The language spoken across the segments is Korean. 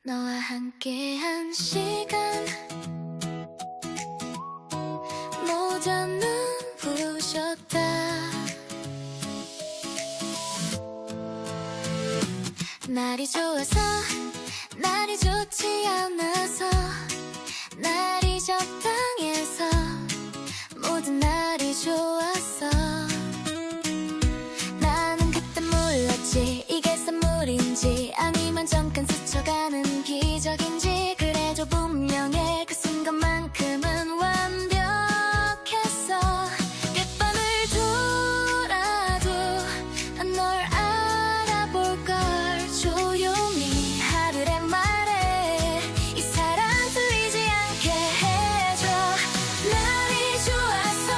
너와 함께한 시간 모두 눈부셨다. 날이 좋아서 날이 좋지 않아서 날이 적당해서 모든 날이 좋았어. 나는 그때 몰랐지 이게 선물인지 아니면 잠깐 스쳐가는 기적인지. 그래도 분명해 그 순간만큼은 완벽했어. 몇 번을 돌아도 널 알아볼걸. 조용히 하늘의 말에 이 사랑 들리지 않게 해줘. 날이 좋아서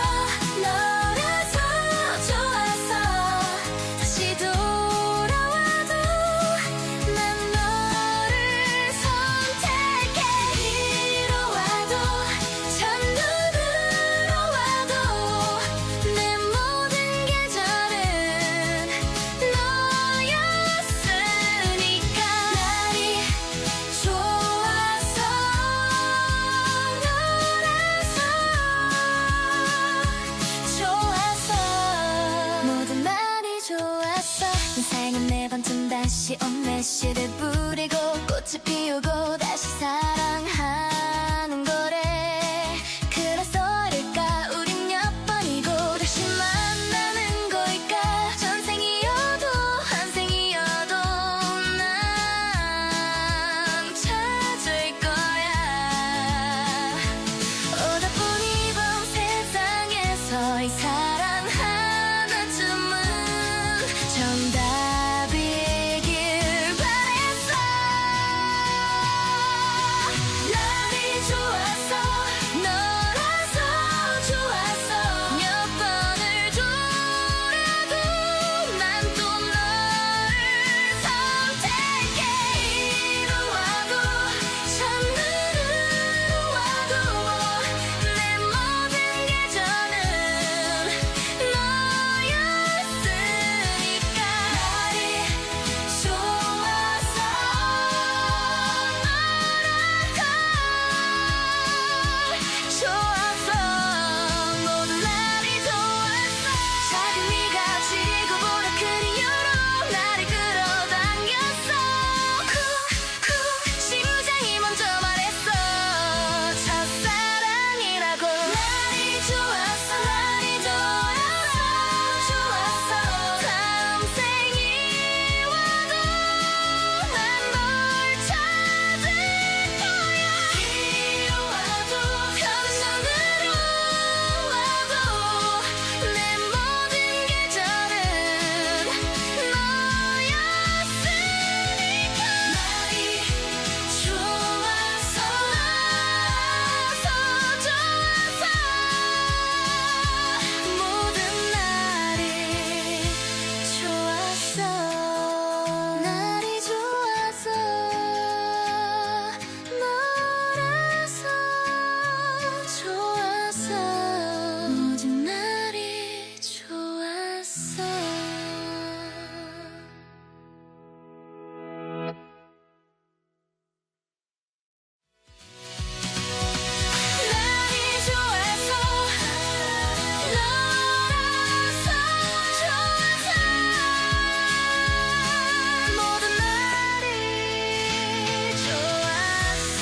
너라서 좋아서 다시 돌아와도 난 너를 선택해. 이리와도 첫눈으로 와도 내 모든 계절은 너였으니까. 날이 좋아서 너라서 좋아서 모든 날이 좋았어. 인생은 매번 다시 온 메시를 부리고 꽃을 피우고 다시 사랑하는 거래. 그래서일까 우린 몇 번이고 다시 만나는 걸까. 전생이어도 환생이어도 난 찾을 거야. 오다 보니 본 세상에서 이 사랑 하나쯤은 정답이길 바랬어. 날이 좋아서 너라서 좋아서 몇 번을 돌아도 난 또 너를 선택해. 이리와도 첫눈으로 와도 내 모든 계절은 너였으니까. 날이 좋아서 너라서 좋아서 모든 날이 좋았어. 작은 네가 지구보다 큰 이유로 나를 끌어당겼어. 쿵쿵 심장이 먼저 말했어. 첫사랑이라고. 날이 좋았어 날이 좋았어 다음 생이 와도 난 널 찾을 거야. 이리와도 첫눈으로 와도 내 모든 계절은 너였으니까. 날이 좋아서 좋아서 모든 날이 좋았어. 날이 좋아서 너라서 좋았어. 모든 날이 좋았어. 날이 좋아서 너라서 좋아서 모든 날이 좋았어.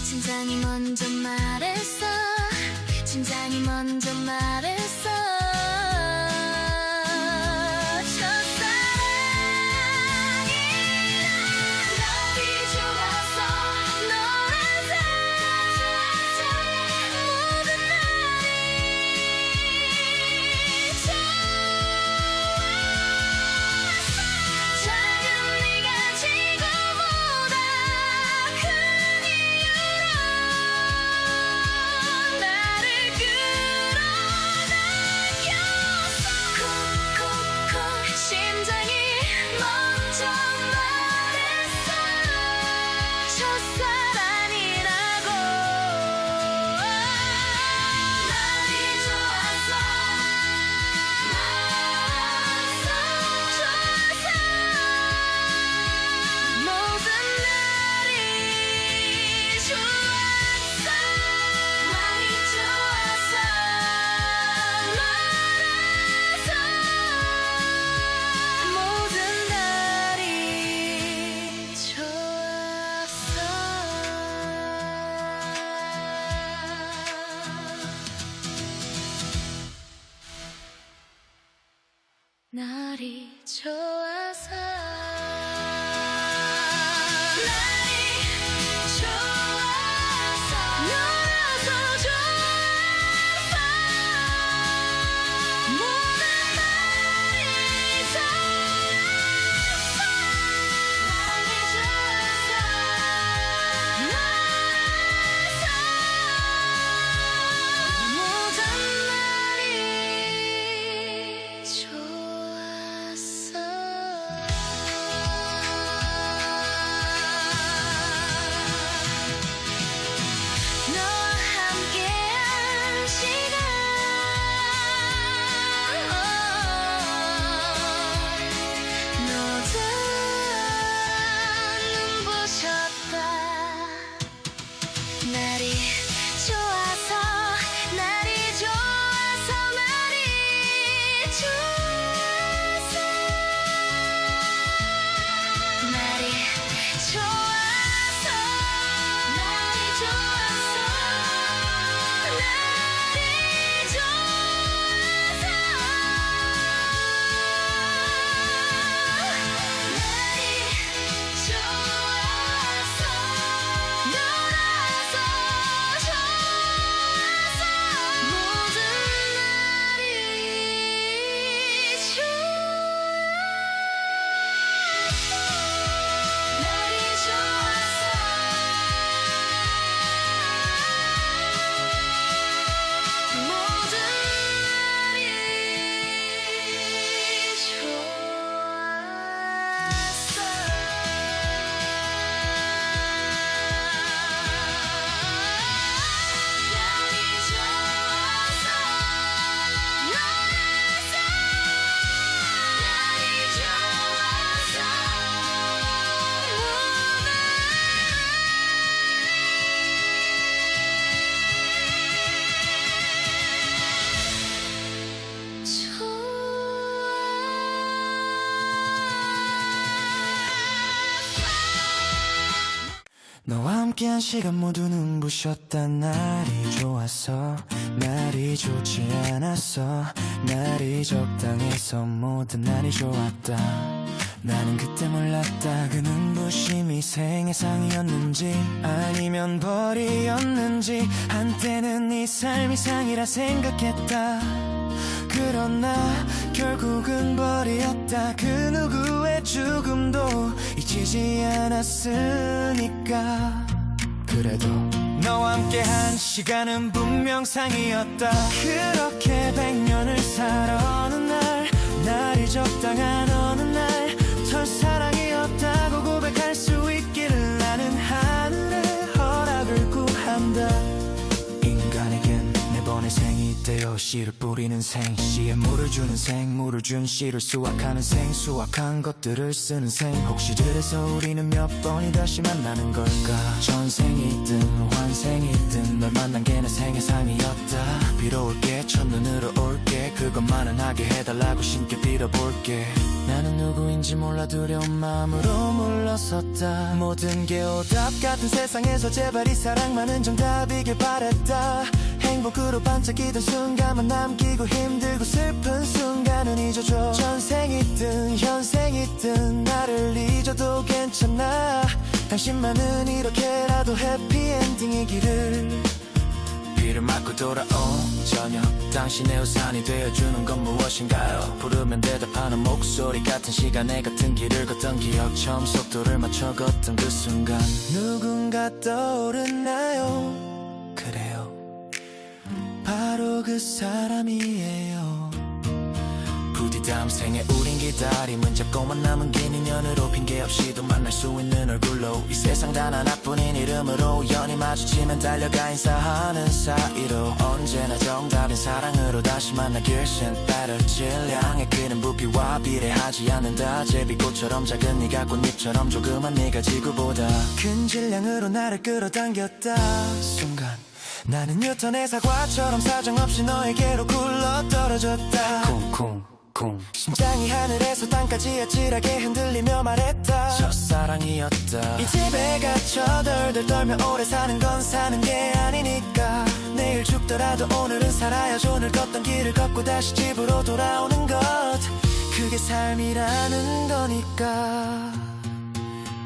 심장이 먼저 말했어. 심장이 먼저 말했어. 첫사랑이라. 날이 좋아서 너라서 모든 날이 좋았어. 작은 네가 지구보다 큰 이유로 나를 끌어당겼어. 너와 함께한 시간 모두 눈부셨던 날이 좋았어. 날이 좋지 않았어. 날이 적당해서 모든 날이 좋았다. 나는 그때 몰랐다. 그 눈부심이 생애상이었는지 아니면 벌이었는지. 한때는 네 삶이 상이라 생각했다. 그러나 결국은 벌이었다. 그 누구의 죽음도 잊히지 않았으니까. 그래도 너와 함께한 시간은 분명 상이었다. 그렇게 100년을 살아 어느 날 날이 적당한 어느 날 첫사랑이었다고 고백할 수 있기를 나는 하늘의 허락을 구한다. 인간에겐 매번의 생이 되어 씨를 뿌리는 생, 씨에 물을 주는 생, 물을 준 씨를 수확하는 생, 수확한 것들을 쓰는 생. 혹시 그래서 우리는 몇 번이 다시 만나는 걸까? 전생이든 환생이든 널 만난 게 내 생의 상이었다. 빌어올게 첫눈으로 올게 그것만은 하게 해달라고 심게 빌어볼게. 나는 누구인지 몰라 두려운 마음으로 물러섰다. 모든 게 오답 같은 세상에서 제발 이 사랑만은 정답이길 바랬다. 행복으로 반짝이던 순간만 남기고 힘들고 슬픈 순간은 잊어줘. 전생이든 현생이든 나를 잊어도 괜찮아. 당신만은 이렇게라도 해피엔딩이기를. 비를 맞고 돌아온 저녁 당신의 우산이 되어주는 건 무엇인가요? 부르면 대답하는 목소리 같은 시간에 같은 길을 걷던 기억. 처음 속도를 맞춰 걷던 그 순간 누군가 떠오르나요? 그래요 바로 그 사람이에요. 부디 다음 생에 우린 기다림은 잡고만 남은 긴 인연으로 핑계없이도 만날 수 있는 얼굴로 이 세상 단 하나뿐인 이름으로 우연히 마주치면 달려가 인사하는 사이로 언제나 정답인 사랑으로 다시 만나길 send better. 질량의 그는 부피와 비례하지 않는다. 제비꽃처럼 작은 네가 꽃잎처럼 조그만 네가 지구보다 큰 질량으로 나를 끌어당겼다. 순간 나는 뉴턴의 사과처럼 사정없이 너에게로 굴러떨어졌다. 쿵쿵 심장이 하늘에서 땅까지 아찔하게 흔들리며 말했다. 첫사랑이었다. 이 집에 갇혀 덜덜 떨며 오래 사는 건 사는 게 아니니까. 내일 죽더라도 오늘은 살아야죠. 오늘 걷던 길을 걷고 다시 집으로 돌아오는 것 그게 삶이라는 거니까.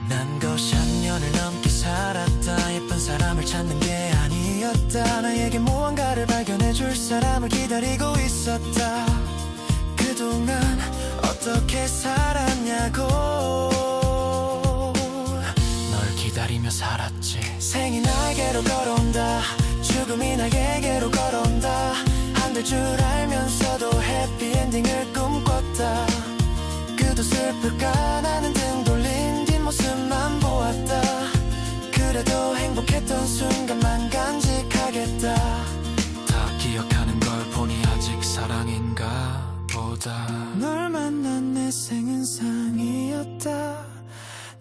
난 것이 한 년을 넘게 살았다. 예쁜 사람을 찾는 게 아니었다. 나에게 무언가를 발견해줄 사람을 기다리고 있었다. 그동안 어떻게 살았냐고. 널 기다리며 살았지. 생이 나에게로 걸어온다. 죽음이 나에게로 걸어온다. 안 될 줄 알면서도 해피엔딩을 꿈꿨다. 그도 슬플까 나는 등 돌린 뒷모습만 보았다. 그래도 행복했던 순간만 간직하겠다. 다 기억하는 걸 보니 아직 사랑인가 보다. 널 만난 내 생은 상이었다.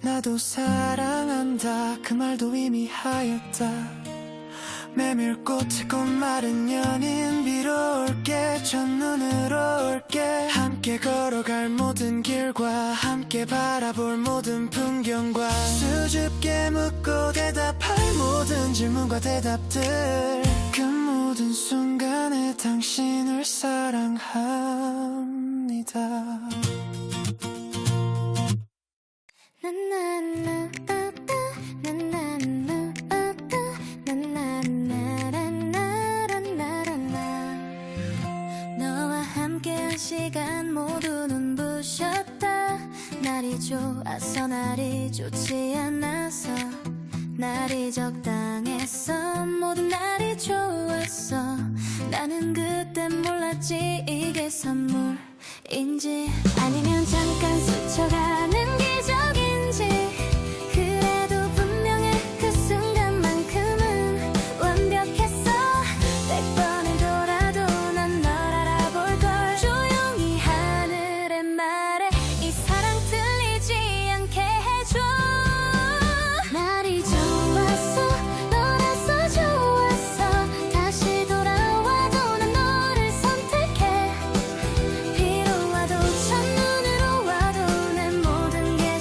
나도 사랑한다 그 말도 이미 하였다. 메밀꽃의 꽃 마른 연인 비로 올게 첫눈으로 올게. 함께 걸어갈 모든 길과 함께 바라볼 모든 풍경과 수줍게 묻고 대답할 모든 질문과 대답들. 그 모든 순간에 당신을 사랑합니다. 너와 함께한 시간 모두 눈부셨다. 날이 좋아서 날이 좋지 않아서 날이 적당했어. 모든 날이 좋았어. 나는 그때 몰랐지 이게 선물인지 아니면 잠깐 스쳐가는 기적인지. 그래도 분명해 그 순간만큼은 완벽했어. 100번을 돌아도 난 널 알아볼걸. 조용히 하늘의 말에 이 사랑 들리지 않게 해줘. 날이 좋았어 너라서 좋았어. 다시 돌아와도 난 너를 선택해. 비로 와도 첫눈으로 와도 내 모든 게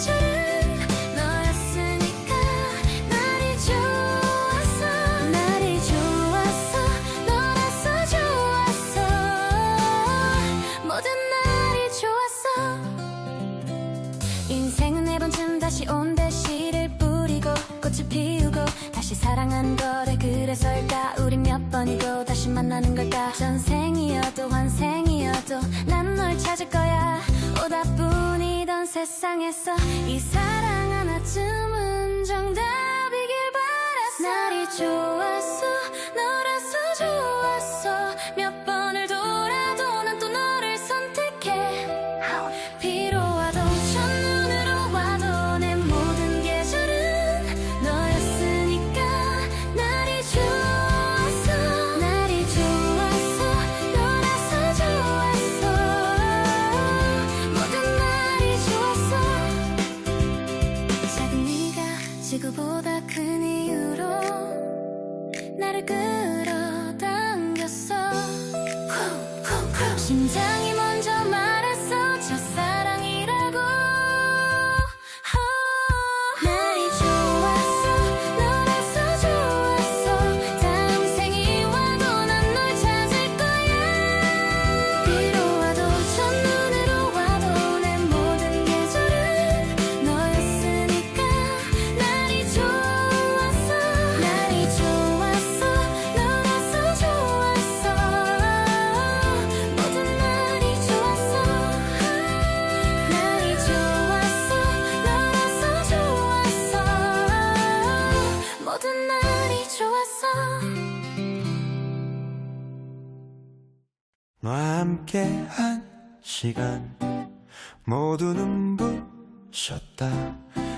사랑하는 거래. 그래서일까 우린 몇 번이고 다시 만나는 걸까. 전생이어도 환생이어도 난 널 찾을 거야. 오답뿐이던 세상에서 이 사랑 하나쯤은 정답이길 바랐어. 날이 좋았어 너라서 좋았어. 몇 번을 돌아도 난 또 너를 선택해. 비로 와도 첫눈으로 와도 내 모든 계절은 너였으니까. 날이 좋았어 날이 좋았어 너라서 좋았어. 모든 날이 좋았어. 작은 네가 지구보다 큰 이유로 나를 끌어당겼어. 심장이 먼저 말했어 첫사랑이라고. 날이 좋았어 너라서 좋았어. 다음 생이 와도 난 널 찾을 거야. 비로 와도 첫눈으로 와도 내 모든 계절은 너였으니까. 날이 좋았어 날이 좋았어 너라서 좋았어. 모든 날이 좋았어 날이 좋았어 너라서 좋았어. 모든 날이 좋았어. 너와 함께한 시간 모두 눈부셨다.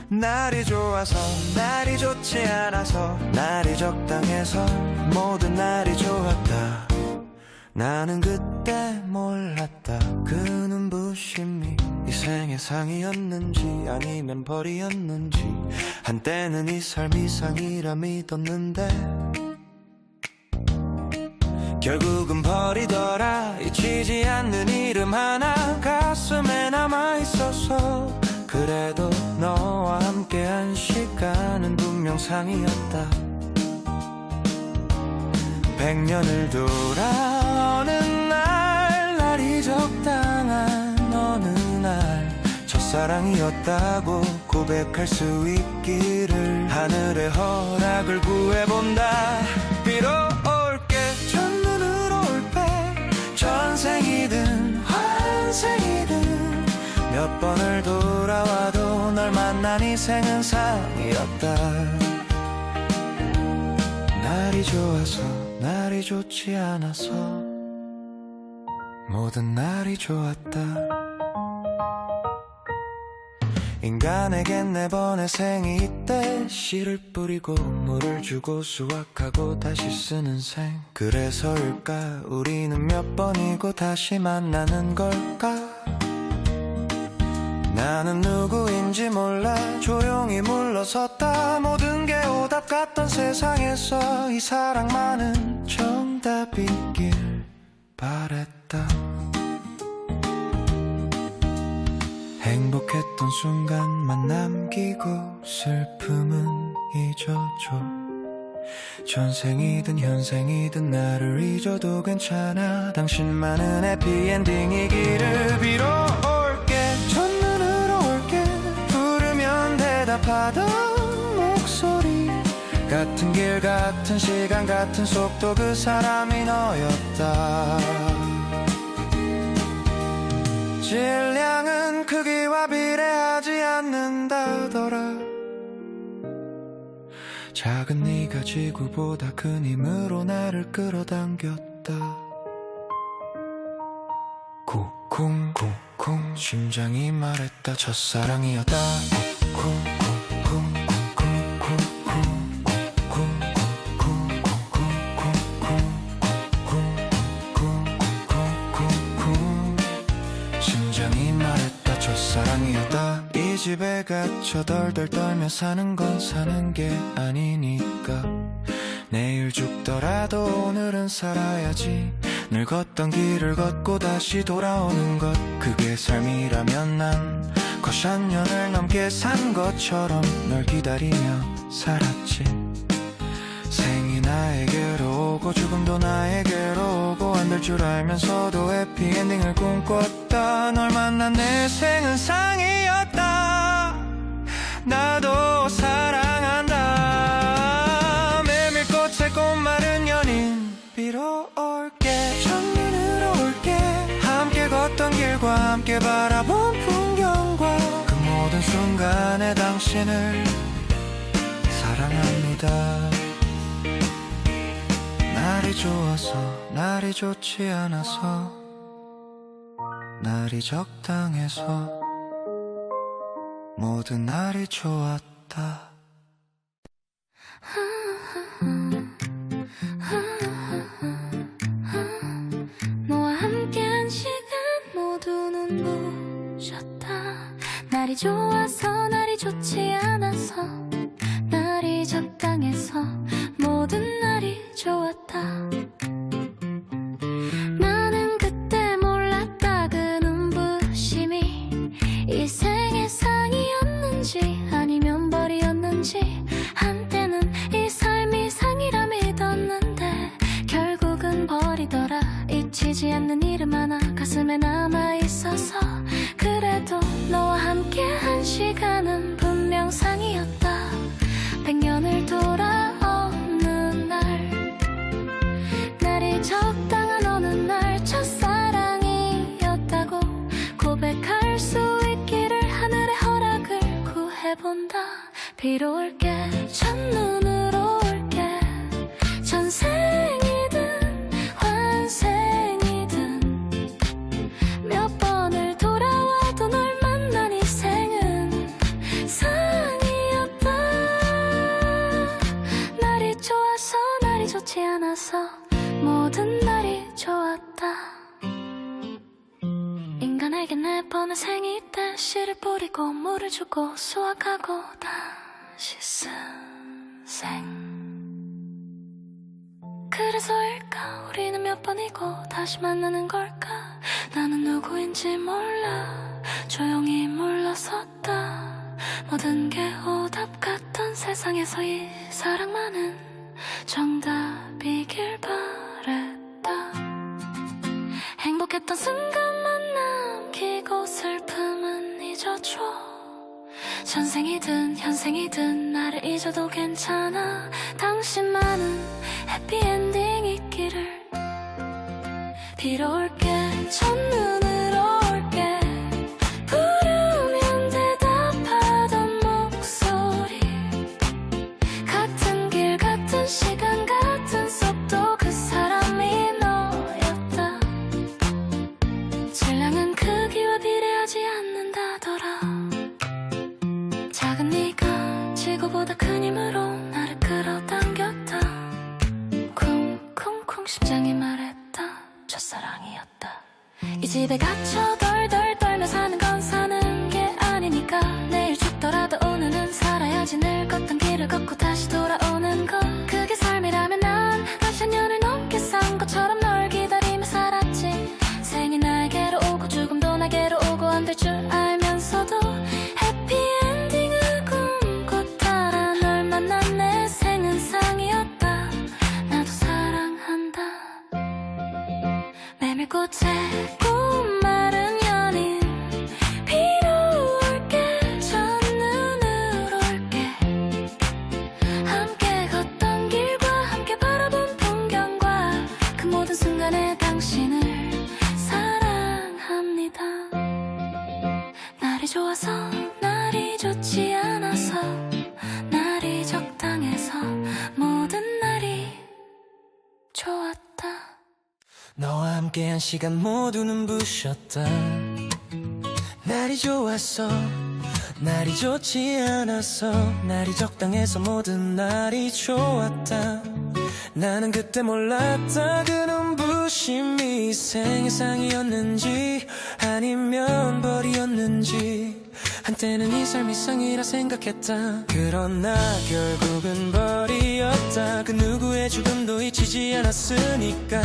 날이 좋아서 날이 좋지 않아서 날이 적당해서 모든 날이 좋았다. 나는 그때 몰랐다. 그 눈부심이 이 생의 상이었는지 아니면 벌이었는지. 한때는 이 삶 이상이라 믿었는데 결국은 버리더라. 잊히지 않는 이름 하나 가슴에 남아있어서. 그래도 너와 함께한 시간은 분명 상이었다. 100년을 돌아 어느 날 날이 적당한 어느 날 첫사랑이었다고 고백할 수 있기를 하늘의 허락을 구해본다. 비록 올게 첫눈으로 올게. 전생이든 환생이든 몇 번을 돌아와도 널 만난 이 생은 상이었다. 날이 좋아서 날이 좋지 않아서 모든 날이 좋았다. 인간에겐 네 번의 생이 있대. 씨를 뿌리고 물을 주고 수확하고 다시 쓰는 생. 그래서일까 우리는 몇 번이고 다시 만나는 걸까. 나는 누구인지 몰라 조용히 물러섰다. 모든 게 오답 같던 세상에서 이 사랑만은 정답이길 바랬다. 행복했던 순간만 남기고 슬픔은 잊어줘. 전생이든 현생이든 나를 잊어도 괜찮아. 당신만은 해피엔딩이기를. 비록 올게 첫눈으로 올게. 부르면 대답하던 목소리. 같은 길 같은 시간 같은 속도 그 사람이 너였다. 질량은 크기와 비례하지 않는다더라. 작은 네가 지구보다 큰 힘으로 나를 끌어당겼다. 쿵쿵쿵쿵 심장이 말했다. 첫사랑이었다. 심장이 말했다. 첫사랑이었다. 이 집에 갇혀 덜덜 떨며 사는 건 사는 게 아니니까. 내일 죽더라도 오늘은 살아야지. 늘 걷던 길을 걷고 다시 돌아오는 것, 그게 삶이라면 난 거샷 년을 넘게 산 것처럼 널 기다리며 살았지. 생이 나에게로 오고 죽음도 나에게로 오고 안 될 줄 알면서도 해피엔딩을 꿈꿨다. 널 만난 내 생은 상이었다. 나도 사랑한다. 당신을 사랑합니다. 날이 좋아서 날이 좋지 않아서 날이 적당해서 모든 날이 좋았다. 너와 함께한 시간 모두 눈부셨다. 날이 좋아서 날이 좋지 않아서 날이 적당해서 모든 날이 좋았다. 나는 그때 몰랐다. 그 눈부심이 이 생의 상이었는지 아니면 벌이었는지. 한때는 이 삶이 상이라 믿었는데 결국은 벌이더라. 잊히지 않는 이름 하나 가슴에 남아있어서. 그래도 너와 함께한 시간은 분명 상이었다. 100년을 돌아오는 날, 날이 적당한 어느 날 첫사랑이었다고 고백할 수 있기를 하늘의 허락을 구해본다. 비로 올게 첫눈으로 올게 전생이든 환생이든 몇 번을 돌아와도 널 만난 이 생은 상이었다. 날이 좋아서 날이 좋지 않아서 모든 날이 좋았다. 인간에게 내 번의 생이 때 씨를 뿌리고 물을 주고 수확하고 다시 스생. 그래서일까 우리는 몇 번이고 다시 만나는 걸까. 나는 누구인지 몰라 조용히 물러섰다. 모든 게 오답 같던 세상에서 이 사랑만은 정답이길 바랬다. 행복했던 순간만 남기고 슬픔은 잊어줘. 전생이든 현생이든 나를 잊어도 괜찮아. 당신만은 해피엔딩 있기를. 비로 올게 첫눈으로 올게 부르면 대답하던 목소리. 같은 길 같은 시간 같은 속도 그 사람이 너였다. 질량은 크기와 비례하지 않는다더라. 작은 네가 지구보다 큰 힘으로 나를 끌어당겼다. 쿵쿵쿵 심장이 말했다. 첫사랑이었다. 이 집에 갇혀 덜덜 떨며 사는 건 사는 게 아니니까. 내일 죽더라도 오늘은 살아야지. 늙었던 길을 걷고 다시 돌아오는 거 그게 삶이라면 난 다시 한 년을 넘게 산 것처럼 널 기다리며 살았지. 생이 나에게로 오고 죽음도 나에게로 오고 안 될 줄 알면서도 해피엔딩을 꿈꿨다. 널 만난 내 생은 상이었다. 나도 사랑한다. 메밀꽃에 꽃마른 연인. 비로 올게 첫눈으로 올게 함께 걷던 길과 함께 바라본 풍경과 그 모든 순간에 당신을 사랑합니다. 날이 좋아서 날이 좋지 않아서 날이 적당해서 모든 날이 좋았다. 너와 함께한 시간 모두 눈부셨다. 날이 좋았어 날이 좋지 않았어 날이 적당해서 모든 날이 좋았다. 나는 그때 몰랐다. 그 눈부심이 생의 상이었는지 아니면 벌이었는지. 한때는 이 삶이 상이라 생각했다. 그러나 결국은 벌이었다. 그 누구의 죽음도 잊히지 않았으니까.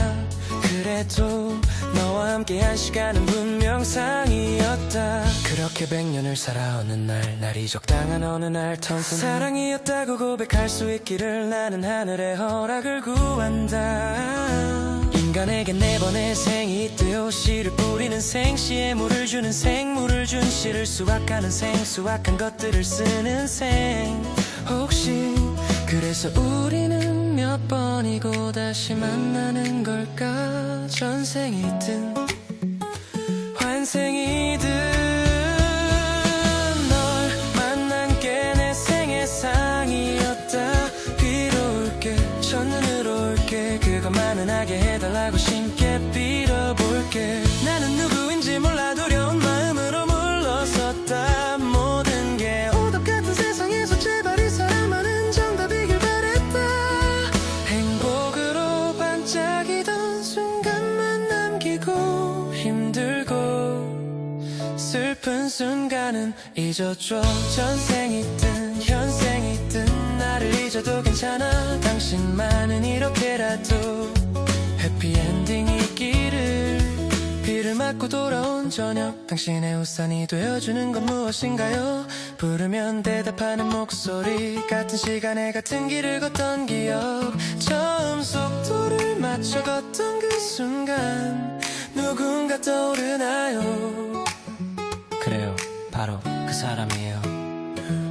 그래도 너와 함께한 시간은 분명 상이었다. 그렇게 100년을 살아오는 날, 날이 적당한 어느 날 텅빈 사랑이었다고 고백할 수 있기를 나는 하늘의 허락을 구한다. 인간에게 4번의 생이 있대요. 씨를 뿌리는 생, 씨에 물을 주는 생, 물을 준 씨를 수확하는 생, 수확한 것들을 쓰는 생. 혹시 그래서 우리는 몇 번이고 다시 만나는 걸까? 전생이든 환생이든 널 만난 게 내 순간은 잊어줘. 전생이든 현생이든 나를 잊어도 괜찮아. 당신만은 이렇게라도 해피엔딩 있기를. 비를 맞고 돌아온 저녁, 당신의 우산이 되어주는 건 무엇인가요? 부르면 대답하는 목소리, 같은 시간에 같은 길을 걷던 기억. 처음 속도를 맞춰 걷던 그 순간 누군가 떠오르나요? 그래요, 바로 그 사람이에요.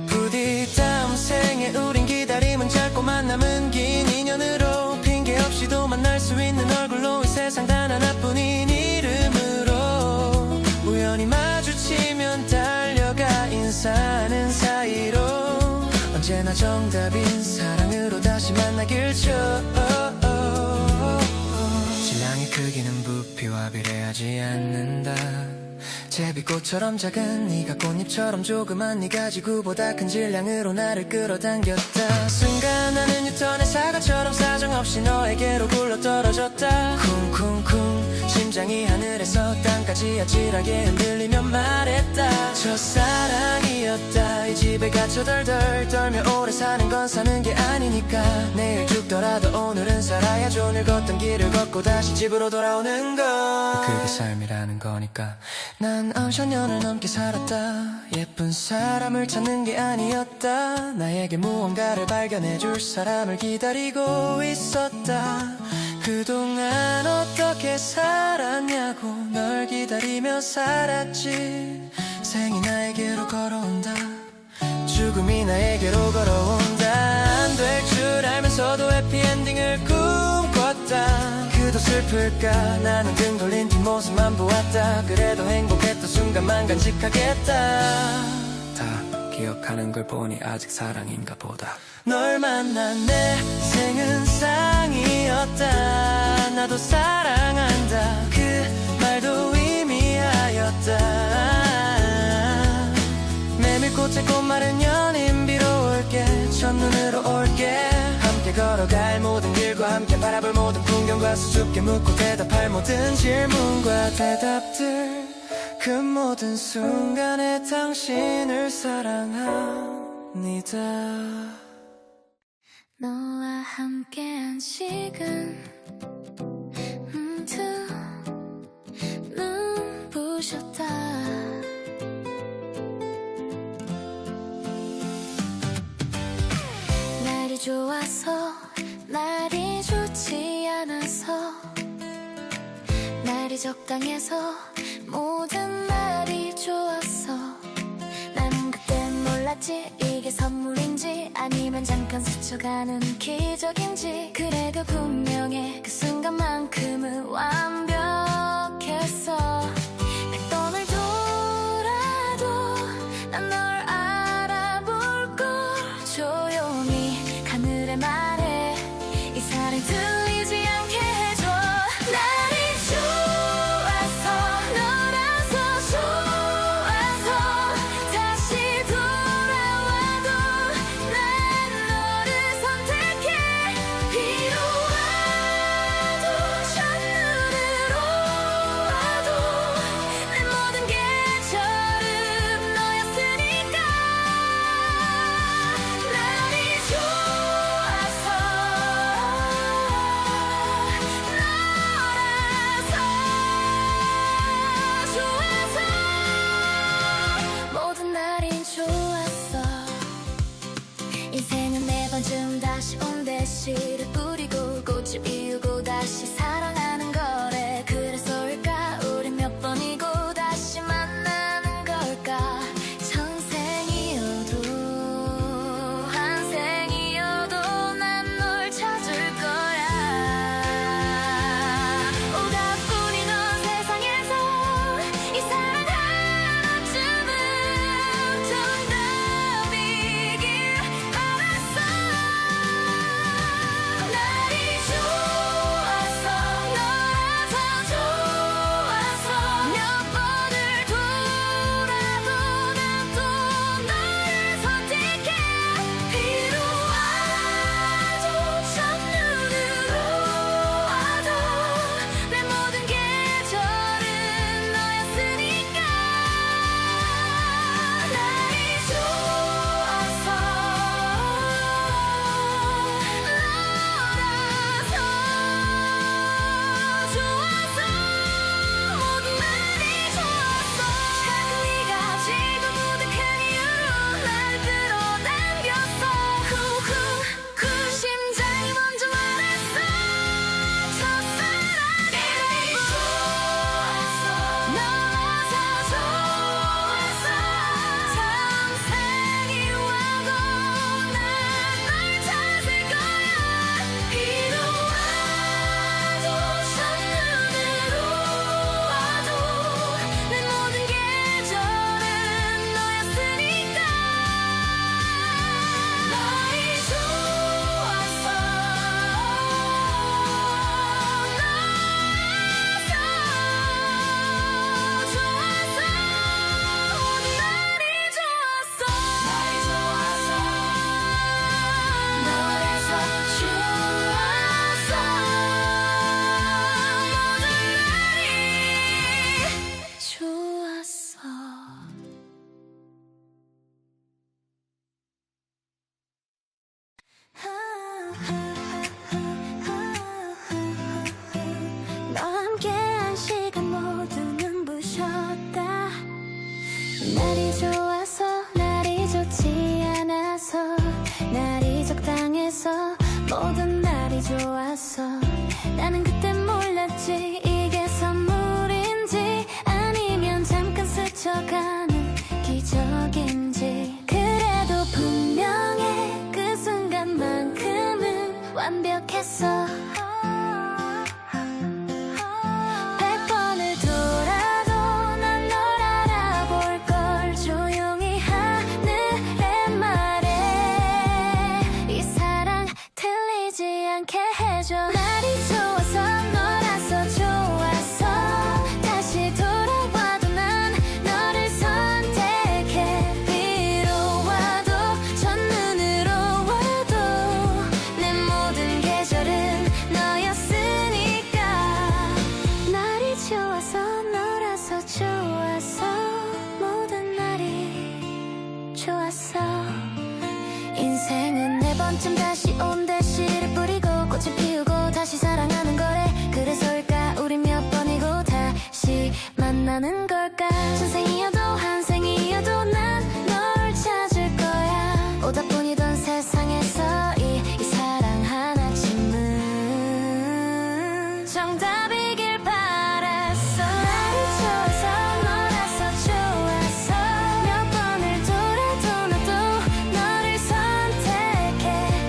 부디 다음 생에 우린 기다림은 짧고만 남은 긴 인연으로, 핑계 없이도 만날 수 있는 얼굴로 이 세상 단 하나뿐인 이름으로 우연히 마주치면 달려가 인사하는 사이로 언제나 정답인 사랑으로 다시 만나길 줘. 신랑의 크기는 부피와 비례하지 않는다. 제비꽃처럼 작은 네가 꽃잎처럼 조그만 네 가지구보다 큰 질량으로 나를 끌어당겼다. 순간 나는 뉴턴의 사과처럼 사정없이 너에게로 굴러떨어졌다. 쿵쿵쿵 심장이 하늘에서 땅까지 아찔하게 흔들리며 말했다. 첫사랑이었다. 이 집에 갇혀 덜덜 떨며 오래 사는 건 사는 게 아니니까 내일 죽더라도 오늘은 살아야죠. 오늘 걷던 길을 걷고 다시 집으로 돌아오는 것, 그게 삶이라는 거니까. 난 9년을 넘게 살았다. 예쁜 사람을 찾는 게 아니었다. 나에게 무언가를 발견해줄 사람을 기다리고 있었다. 그동안 어떻게 살았냐고 널 기다리며 살았지. 생이 나에게로 걸어온다. 죽음이 나에게로 걸어온다. 안 될 줄 알면서도 해피엔딩을 꿈꿨다. 그도 슬플까 나는 등 돌린 뒷모습만 보았다. 그래도 행복했던 순간만 간직하겠다. 다 기억하는 걸 보니 아직 사랑인가 보다. 널 만난 내 생은 쌍이었다. 나도 사랑한다 그 말도 의미하였다. 메밀꽃의 꽃마른 연인 비로 올게. 첫눈으로 올게. 함께 걸어갈 모든 길과 함께 바라볼 모든 풍경과 수줍게 묻고 대답할 모든 질문과 대답들. 그 모든 순간에 당신을 사랑합니다. 너와 함께한 시간 두 눈부셨다. 날이 좋아서 날이 좋지 않아서 날이 적당해서 모든 날이 좋았어. 나는 그땐 몰랐지 이게 선물인지 아니면 잠깐 스쳐가는 기적인지. 그래도 분명해 그 순간만큼은 완벽했어. 백번을 돌아도 난 널 알아볼 걸. 조용히 하늘에 말해 이 사랑 들리지 않게 해줘. 날이 좋아서 너라서 좋아서 다시 돌아와도 난 너를 선택해. 비로 와도 첫눈으로 와도 내 모든 계절은 너였으니까. 날이 좋아서 너라서 좋아서 모든 날이 좋았어. 인생은 네 번쯤 다시 온 대시를 뿌리고 꽃을 피우고 다시 사랑하는 거래. 그래서일까 우린 몇 번이고 다시 만나는 걸까. 전생이어도 한생이어도 난 널 찾을 거야. 오답뿐인 넌 세상에서 이 사랑 하나쯤은 정답이길 알았어. 날 너와 함께한 시간 모두 눈부셨다. 날이 좋아서 날이 좋지 않아서 날이 적당해서 모든 날이 좋았어. 나는 그때 몰랐지 이게 선물인지 아니면 잠깐 스쳐가는 기적인지. 그래도 분명해 그 순간만큼은 완벽했어. 100번을 돌아도 난 널 알아볼 걸. 조용히 하늘의 말에 이 사랑 들리지 않게 해줘. 날이 좋아서 너라서 좋았어. 다시 돌아와도 난 너를 선택해. 비로 와도 첫눈으로 와도 내 모든 계절은 너였으니까. 날이 좋아서 너라서 좋았어. 모든 날이 좋았어. 인생은 네 번쯤 다시 온대. 씨를 뿌리고 꽃을 피우고 다시 사랑하는 거래. 그래서일까 우리 몇 번이고 다시 만나는 걸까. 천생이어도 한생이어도 난 널 찾을 거야. 오답뿐이던 세상에서 이 사랑 하나쯤은 정답이길 바랐어. 날이 좋아서 너라서 좋았어. 몇 번을 돌아도 나도 너를 선택해.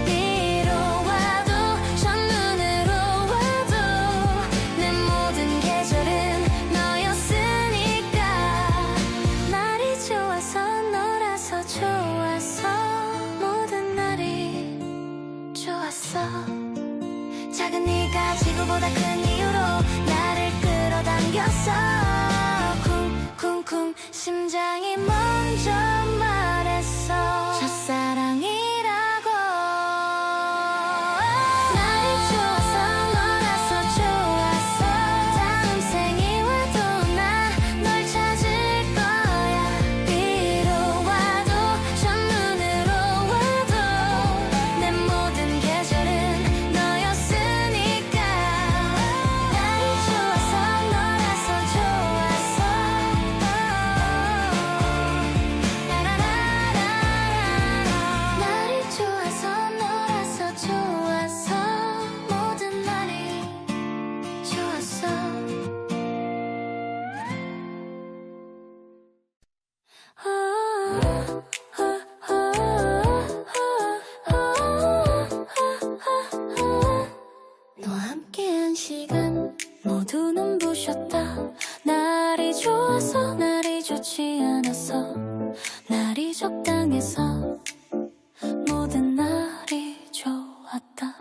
비로 와도 첫눈으로 와도 내 모든 계절은 너였으니까. 날이 좋아서 너라서 좋았어. 모든 날이 좋았어. 작은 네가 지구보다 큰 이유로 나를 끌어당겼어. 쿵쿵쿵 심장이 먼저 말했어. 첫사랑이라고. 날이 좋아서 너라서 좋았어. 다음 생이 와도 난 널 찾을 거야. 비로 와도 첫눈으로 와도 내 모든 계절은 너였으니까. 날이 좋아서 너라서 좋았어. 날이 좋아서 너라서 좋았어. 모든 날이 좋았어. 너와 함께한 시간 모두 눈부셨다. 날이 좋아서 날이 좋지 않아서 날이 적당해서 모든 날이 좋았다.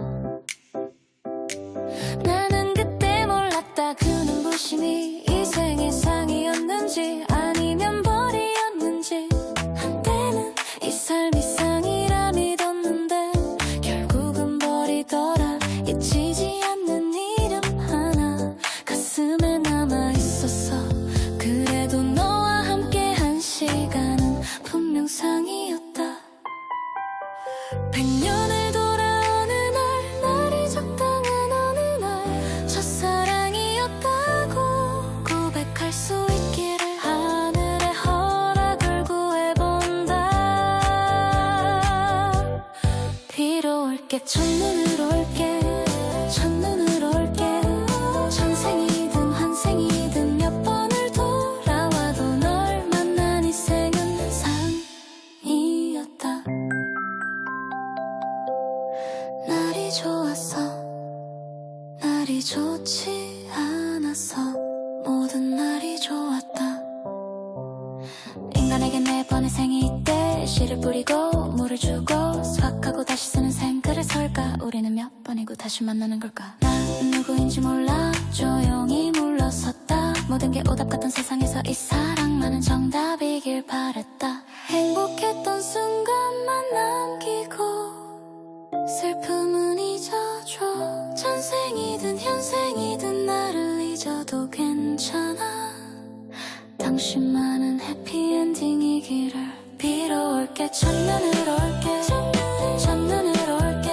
나는 그때 몰랐다. 그 눈부심이 이 생의 상이었는지 아니면 벌이었는지. 한때는 이 삶이 상이라 믿었는데 결국은 벌이더라. 잊히지 않는 이름 하나 가슴에 남아있었어. 그래도 너와 함께한 시간은 분명 상이었다. 100년을 돌아 어느 날 날이 적당한 어느 날 첫사랑이었다고 고백할 수 있기를 하늘의 허락을 구해본다. 비로 올게 첫눈으로 올게 첫눈으로 올게. 천생이든 환생이든 몇 번을 돌아와도 널 만난 이 생은 상이었다. 날이 좋았어. 날이 좋지 않아서 모든 날이 좋았다. 인간에게 네 번의 생이 있대. 씨를 뿌리고 물을 주고 수확하고 다시 쓰는 생. 그래서일까 우리는 몇 번이고 다시 만나는 걸까. 난 누구인지 몰라 조용히 물러섰다. 모든 게 오답 같던 세상에서 이 사랑만은 정답이길 바랬다. 행복했던 순간만 남기고 슬픔은 잊어줘. 전생이든 현생이든 나를 잊어도 괜찮아. 당신만은 해피엔딩이기를 비로 올게. 첫눈으로 올게 첫눈으로 올게.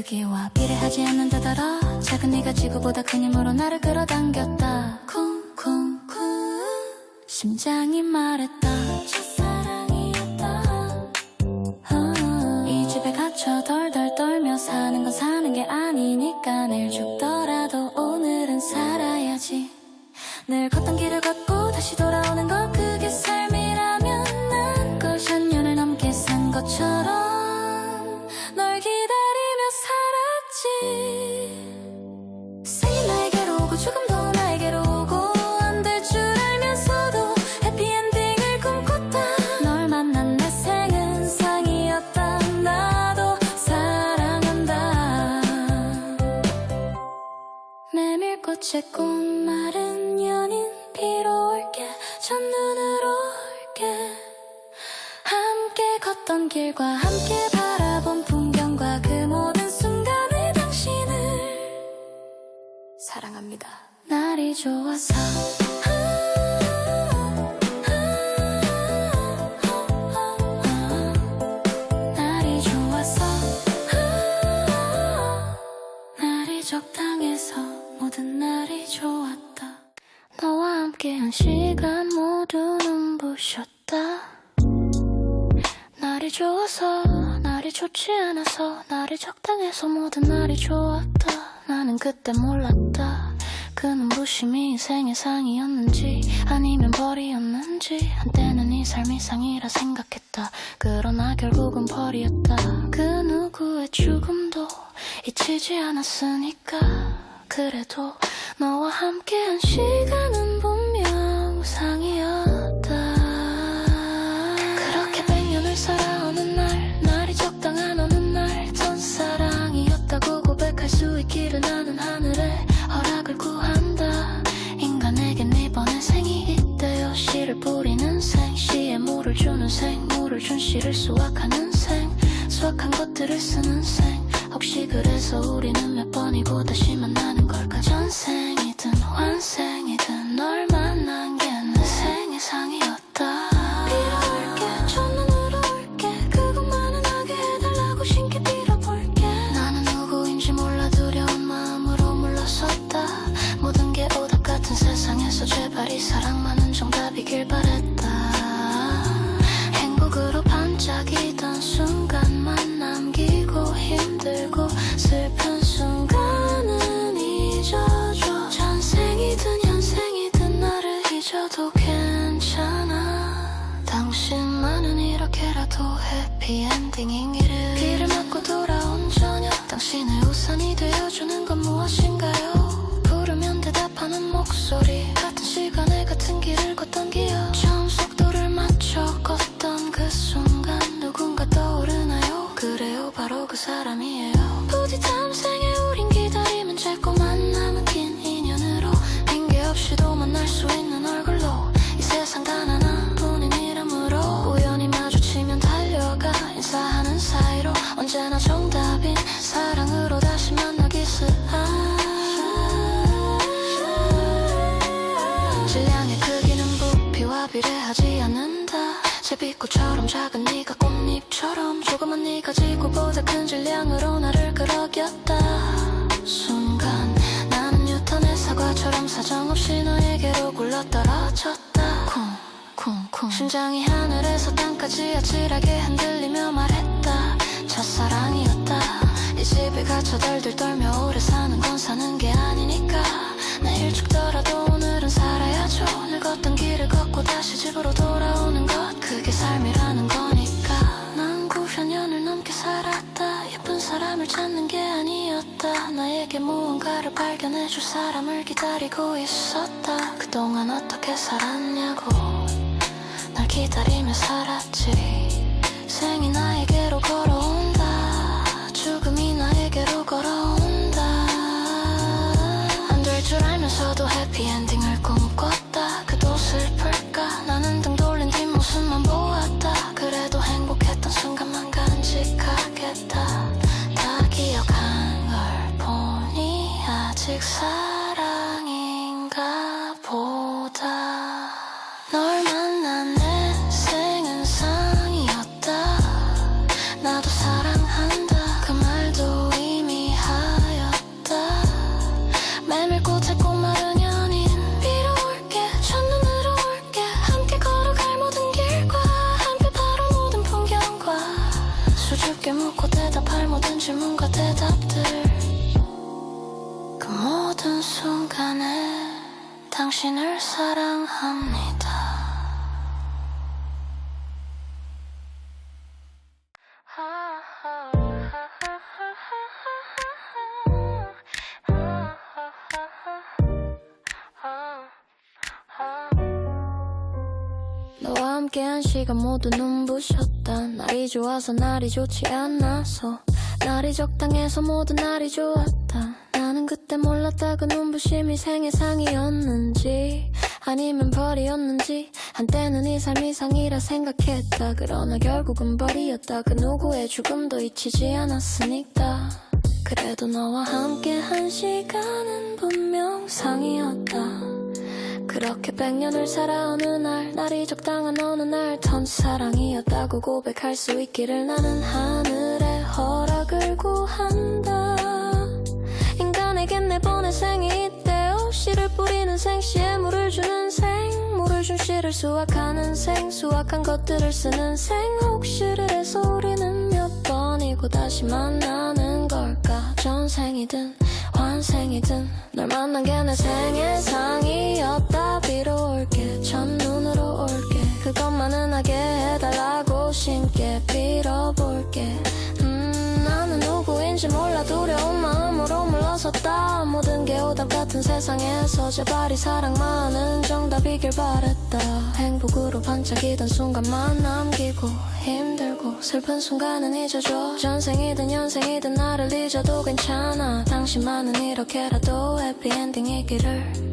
크기와 비례하지 않는 듯하라 작은 네가 지구보다 큰 힘으로 나를 끌어당겼다 쿵쿵쿵 심장이 말했다 첫사랑이었다 이 집에 갇혀 덜덜 떨며 사는 건 사는 게 아니니까 내일 죽더라도 오늘은 살아야지 늘 걷던 길을 걷고 다시 돌아오는 것 그게 삶이라면 난 굿 한 년을 넘게 산 것처럼 널 기다리며 살았지 생이 나에게로 오고 죽음도 나에게로 오고 안 될 줄 알면서도 해피엔딩을 꿈꿨다 널 만난 내 생은 상이었다 나도 사랑한다 메밀꽃의 꽃 마른 연인 비로 올게 첫눈으로 올게 함께 걷던 길과 함께 바라본 풍경과 그 모든 순간에 당신을 사랑합니다 날이 좋아서 날이 좋아서 날이 적당해서 모든 날이 좋았다 너와 함께한 시간 모두 눈부셨다 날이 좋아서 날이 좋지 않아서 날이 적당해서 모든 날이 좋았다 나는 그때 몰랐다 그 눈부심이 인생의 상이었는지 아니면 벌이었는지 한때는 이 삶이 상이라 생각했다 그러나 결국은 벌이었다 그 누구의 죽음도 잊히지 않았으니까 그래도 너와 함께한 시간은 분명 상이었다 그렇게 100년을 살아 어느 날 날이 적당한 어느 날 첫사랑이었다고 고백할 수 있기를 나는 하늘에 허락을 구한다 인간에겐 이번엔 생이 있대요 씨를 뿌리는 생 씨에 물을 주는 생 물을 준 씨를 수확하는 생 수확한 것들을 쓰는 생 혹시 그래서 우리는 몇 번이고 다시 만나는 걸까 전생이든 환생이든 널 만난 게 내 생의 상이었다 빌어올게 첫눈으로 올게 그것만은 하게 해달라고 신께 빌어볼게 나는 누구인지 몰라 두려운 마음으로 물러섰다 모든 게 오답 같은 세상에서 제발 이 사랑만은 정답이길 바랬다 행복으로 반짝이던 순간만 남기고 힘들고 슬픈 순간은 잊어줘 전생이든 현생이든 나를 잊어도 괜찮아 당신만은 이렇게라도 해피엔딩이기를 길을 막고 돌아온 저녁 당신의 우산이 되어주는 건 무엇인가요 부르면 대답하는 목소리 같은 시간에 같은 길을 걷던 기억 처음 속도를 맞춰 걷던 그 순간 누군가 떠오르나요 그래요 바로 그 사람이에요 부디 다음 생에 우린 기다리면 짧고만 남은 긴 인연으로 핑계 없이도 만날 수 있는 얼굴로 이 세상 단 하나뿐인 이름으로 우연히 마주치면 달려가 인사하는 사이로 언제나 정답인 사랑으로 다시 만나기스 질량의 크기는 부피와 비례하지 않는다 제비꽃처럼 작은 네가 꽃잎처럼 조그만 네가 지구보다 큰 질량으로 나를 끌어겼다 순간 나는 뉴턴의 사과처럼 사정없이 너에게로 굴러떨어졌다 쿵쿵쿵 심장이 하늘에서 땅까지 아찔하게 흔들리며 말했다 첫사랑이었다 이 집에 갇혀 덜덜 떨며 오래 사는 건 사는 게 아니니까 내일 죽더라도 오늘은 살아야죠 늘 걷던 길을 걷고 다시 집으로 돌아오는 것 그게 삶이라는 거니까 난 9년을 넘게 살았다 예쁜 사람을 찾는 게 아니었다 나에게 무언가를 발견해줄 사람을 기다리고 있었다 그동안 어떻게 살았냐고 날 기다리며 살았지 생이 나에게로 걸어온다 죽음이 나에게로 걸어온다 안 될 줄 알면서도 해피엔딩을 꿈꿨다 그도 슬플까 나는 등 돌린 뒷모습만 보았다 그래도 행복했던 순간만 간직하겠다 다 기억한 걸 보니 아직 사랑인가 보다 널 만난 내 생은 상이었다 나도 사랑한다 그 말도 이미 당신을 사랑합니다. 너와 함께한 시간 모두 눈부셨다. 날이 좋아서 날이 좋지 않아서, 날이 적당해서 모두 날이 좋았다. 나는 그때 몰랐다 그 눈부심이 생애상이었는지 아니면 벌이었는지. 한때는 이 삶이 이상이라 생각했다. 그러나 결국은 벌이었다. 그 누구의 죽음도 잊히지 않았으니까. 그래도 너와 함께한 시간은 분명 상이었다. 그렇게 100년을 살아 어느 날, 날이 적당한 어느 날 첫사랑이었다고 고백할 수 있기를 나는 하늘의 허락을 구한다. 인간에겐 네 번의 생이 있대요. 씨를 뿌리는 생, 씨에 물을 주는 생, 물을 준 씨를 수확하는 생, 수확한 것들을 쓰는 생. 혹시를 해서 우리는 몇 번이고 다시 만나는 걸까? 전생이든 환생이든 널 만난 게 내 생애상이었다. 빌어올게, 첫눈으로 올게, 그것만은 하게 해달라고 신께 빌어볼게. 나는 누구인지 몰라 두려운 마음으로 물러섰다. 모든 게 오답 같은 세상에서 제발 이 사랑만은 정답이길 바랬다. 행복으로 반짝이던 순간만 남기고, 힘들고 슬픈 순간은 잊어줘. 전생이든 연생이든 나를 잊어도 괜찮아. 당신만은 이렇게라도 해피엔딩이기를.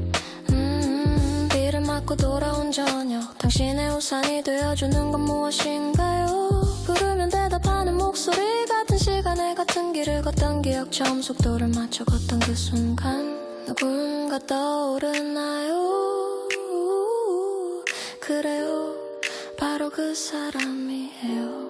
비를 맞고 돌아온 저녁, 당신의 우산이 되어주는 건 무엇인가요? 부르면 대답하는 목소리, 같은 시간에 같은 길을 걷던 기억, 처음 속도를 맞춰 걷던 그 순간 누군가 떠오르나요? 그래요, 바로 그 사람이에요.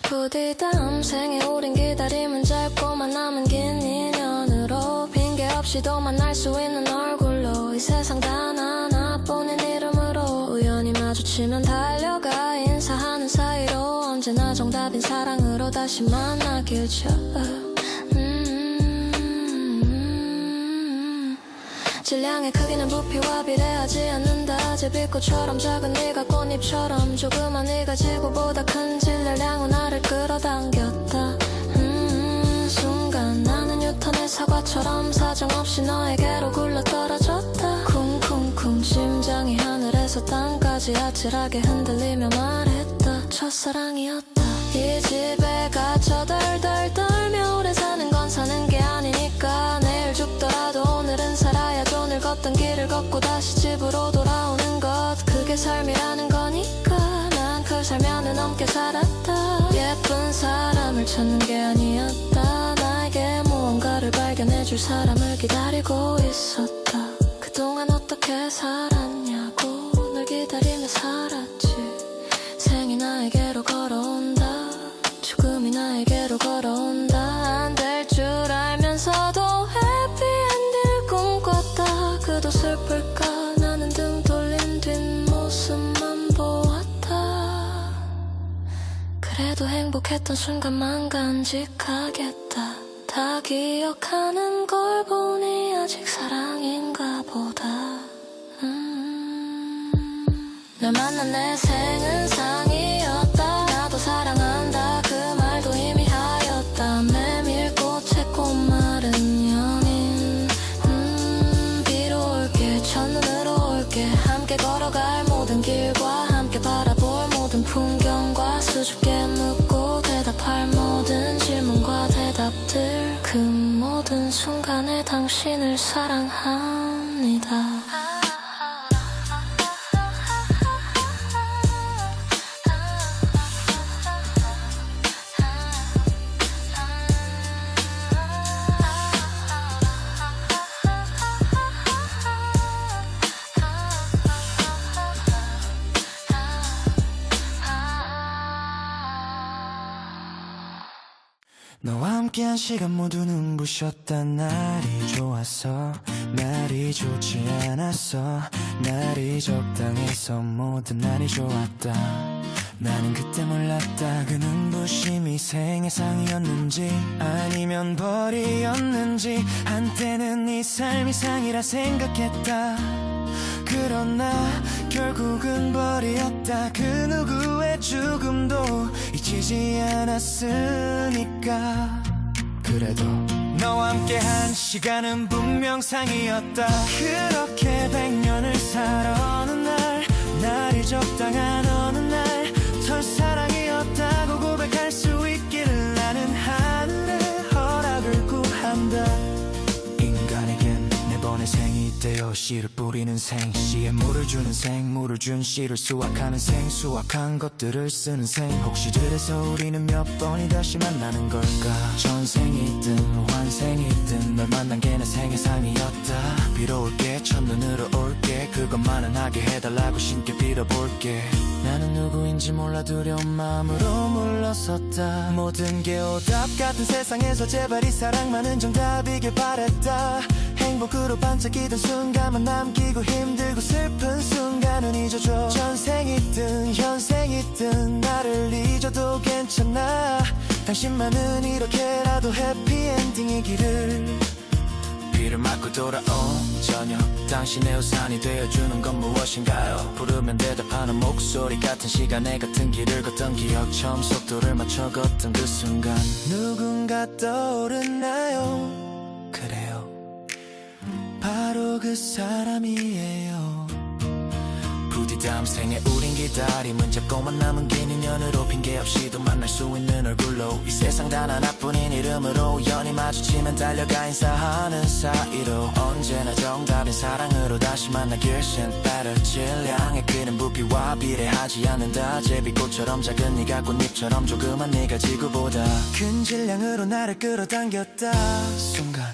부디 다음 생에 우린 기다림은 짧고만 남은 긴 인연으로, 핑계 없이도 만날 수 있는 얼굴로, 이 세상 단 하나뿐인 이름으로 우연히 마주치면 달려가 인사하는 사이로 언제나 정답인 사랑으로 다시 만나길 쳐. 질량의 크기는 부피와 비례하지 않는다. 제비꽃처럼 작은 네가 꽃잎처럼 조그만 네가 지구보다 큰 질량으로 나를 끌어당겼다. 순간 나는 뉴턴의 사과처럼 사정없이 너에게로 굴러떨어졌다. 쿵쿵쿵 심장이 하늘에서 땅까지 아찔하게 흔들리며 말했다. 첫사랑이었다. 이 집에 갇혀 덜덜 떨며 오래 사는 건 사는 게 아니니까. 내일 죽더라도 오늘은 살아야 오늘 걷던 길을 걷고 다시 집으로 돌아오는 것, 그게 삶이라는 거니까. 난 그 살면은 넘게 살았다. 예쁜 사람을 찾는 게 아니었다. 나에게 무언가를 발견해줄 사람을 기다리고 있었다. 그동안 어떻게 살았냐고 널 기다리며 살았지. 생이 나에게로 걸어온다. 죽음이 나에게로 걸어온다. 안 될 줄 알면서도 해피엔딩을 꿈꿨다. 그도 슬플까? 나는 등 돌린 뒷모습만 보았다. 그래도 행복했던 순간만 간직하겠다. 다 기억하는 걸 보니 아직 사랑인가 보다. 널 만난 내 생은 상이었다. 나도 사랑한다 그 말도 이미 하였다. 메밀꽃에 꽃마른 연인. 비로 올게, 첫눈으로 올게, 함께 걸어갈 모든 길과 함께 바라볼 모든 풍경과 수줍게 묻고 대답할 모든 질문과 대답들, 그 모든 순간에 당신을 사랑합니다. 너와 함께한 시간 모두 눈부셨다. 날이 좋았어, 날이 좋지 않았어, 날이 적당해서 모든 날이 좋았다. 나는 그때 몰랐다. 그 눈부심이 생애상이었는지 아니면 벌이었는지 한때는 이 삶이 상이라 생각했다. 그러나 결국은 벌이었다. 그 누구의 죽음도 잊히지 않았으니까. 그래도 너와 함께한 시간은 분명 상이었다. 그렇게 100년을 살아 어느 날 날이 적당한 어느 날 첫사랑이었다고 고백할 수 있기를 나는 하늘의 허락을 구한다. 인간에겐 매번의 생이 되어 씨를 뿌리는 생, 씨에 물을 주는 생, 물을 준 씨를 수확하는 생, 수확한 것들을 쓰는 생. 혹시 그래서 우리는 몇 번이 다시 만나는 걸까? 전생이든 환생이든 널 만난 게 내 생의 상이었다. 빌어올게 첫눈으로 올게 그것만은 하게 해달라고 신께 빌어볼게. 나는 누구인지 몰라 두려운 마음으로 물러섰다. 모든 게 오답 같은 세상에서 제발 이 사랑만은 정답이길 바랬다. 행복으로 반짝이던 순간만 남기고 힘들고 슬픈 순간은 잊어줘. 전생이든 현생이든 나를 잊어도 괜찮아. 당신만은 이렇게라도 해피엔딩이기를. 비를 맞고 돌아온 저녁 당신의 우산이 되어주는 건 무엇인가요? 부르면 대답하는 목소리 같은 시간에 같은 길을 걷던 기억 처음 속도를 맞춰 걷던 그 순간 누군가 떠오르나요? 그래요 바로 그 사람이에요. 부디 다음 생에 우린 기다림은 잡고만 남은 긴 인연으로 핑계 없이도 만날 수 있는 얼굴로 이 세상 단 하나뿐인 이름으로 우연히 마주치면 달려가 인사하는 사이로 언제나 정답인 사랑으로 다시 만나길 send better. 질량의 그는 부피와 비례하지 않는다. 제비꽃처럼 작은 네가 꽃잎처럼 조그만 네가 지구보다 큰 질량으로 나를 끌어당겼다. 순간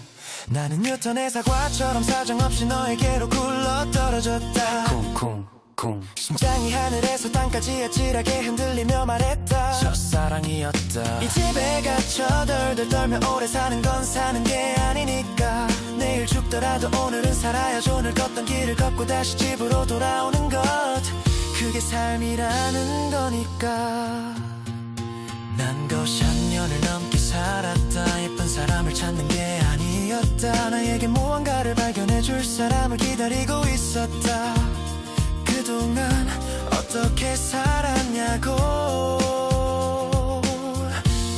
나는 뉴턴의 사과처럼 사정없이 너에게로 굴러떨어졌다. 쿵쿵 심장이 하늘에서 땅까지 아찔하게 흔들리며 말했다. 첫사랑이었다. 이 집에 갇혀 덜덜 떨며 오래 사는 건 사는 게 아니니까. 내일 죽더라도 오늘은 살아야죠. 오늘 걷던 길을 걷고 다시 집으로 돌아오는 것 그게 삶이라는 거니까. 난 거시 한 년을 넘게 살았다. 예쁜 사람을 찾는 게 아니었다. 나에게 무언가를 발견해줄 사람을 기다리고 있었다. 그동안 어떻게 살았냐고.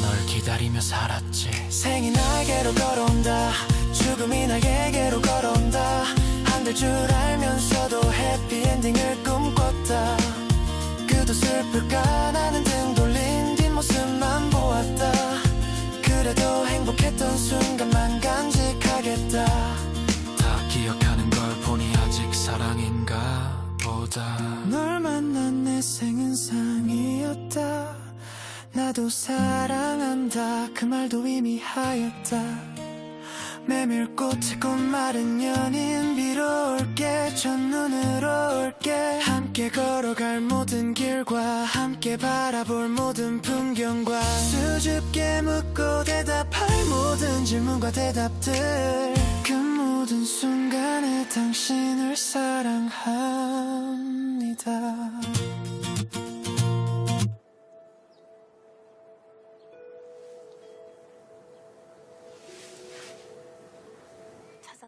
널 기다리며 살았지. 생이 나에게로 걸어온다. 죽음이 나에게로 걸어온다. 안 될 줄 알면서도 해피엔딩을 꿈꿨다. 그도 슬플까 나는 등 돌린 뒷모습만 보았다. 그래도 행복했던 순간만 간직하겠다. 다 기억하는 걸 보니 아직 사랑인가 보다. 널 만난 내 생은 상이었다. 나도 사랑한다 그 말도 이미 하였다. 메밀꽃의 꽃마른 연인 빌어올게 첫눈으로 올게. 함께 걸어갈 모든 길과 함께 바라볼 모든 풍경과 수줍게 묻고 대답할 모든 질문과 대답들 그 모든 순간에 당신을 사랑합니다.